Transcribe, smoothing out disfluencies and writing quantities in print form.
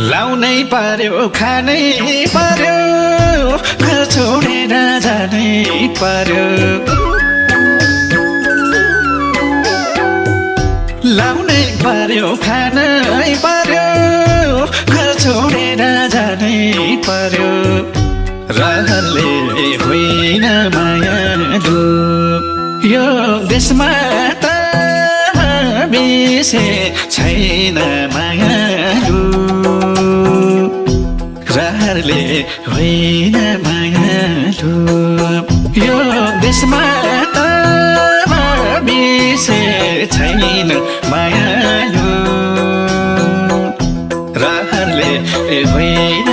लाउनै पर्यो खानै पर्यो घर छोडेर जानै पर्यो लाउनै पर्यो खानै पर्यो घर छोडेर जानै पर्यो रहरले होइन मायालु यो देशमा त बिसे छैन मायालु रहरले होइन मायालु यो देशमा त बिसे छैन मायालु रहरले होइन